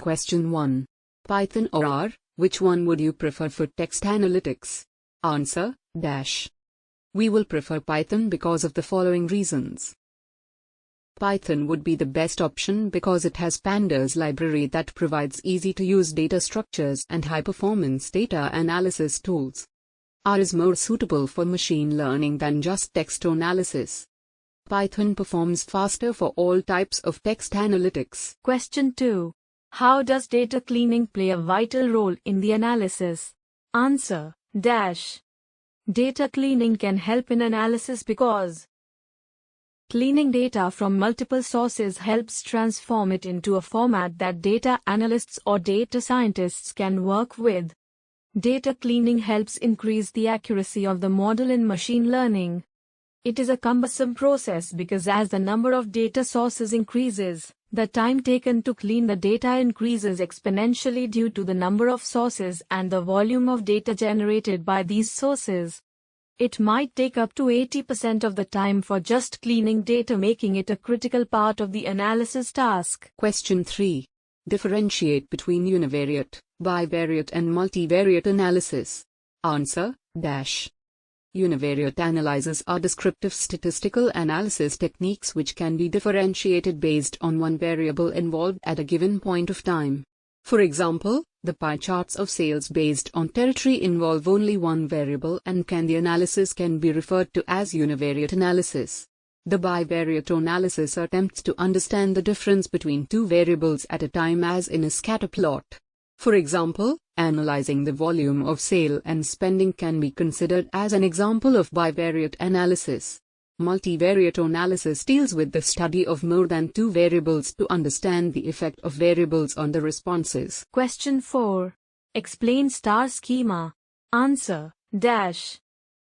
Question 1. Python or R, which one would you prefer for text analytics? Answer, dash. We will prefer Python because of the following reasons. Python would be the best option because it has Pandas library that provides easy-to-use data structures and high-performance data analysis tools. R is more suitable for machine learning than just text analysis. Python performs faster for all types of text analytics. Question 2. How does data cleaning play a vital role in the analysis? Answer, dash. Data cleaning can help in analysis because cleaning data from multiple sources helps transform it into a format that data analysts or data scientists can work with. Data cleaning helps increase the accuracy of the model in machine learning. It is a cumbersome process because as the number of data sources increases, the time taken to clean the data increases exponentially due to the number of sources and the volume of data generated by these sources. It might take up to 80% of the time for just cleaning data, making it a critical part of the analysis task. Question 3. Differentiate between univariate, bivariate and multivariate analysis. Answer, dash. Univariate analyses are descriptive statistical analysis techniques which can be differentiated based on one variable involved at a given point of time. For example, the pie charts of sales based on territory involve only one variable and the analysis can be referred to as univariate analysis. The bivariate analysis attempts to understand the difference between two variables at a time as in a scatter plot. For example, analyzing the volume of sale and spending can be considered as an example of bivariate analysis. Multivariate analysis deals with the study of more than two variables to understand the effect of variables on the responses. Question 4. Explain star schema. Answer, dash.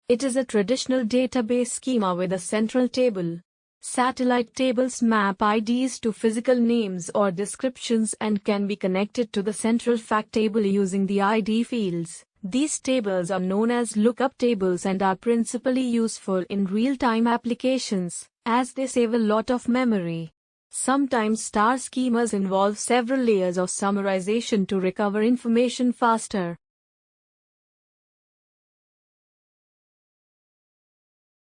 It is a traditional database schema with a central table. Satellite tables map IDs to physical names or descriptions and can be connected to the central fact table using the ID fields. These tables are known as lookup tables and are principally useful in real-time applications, as they save a lot of memory. Sometimes star schemas involve several layers of summarization to recover information faster.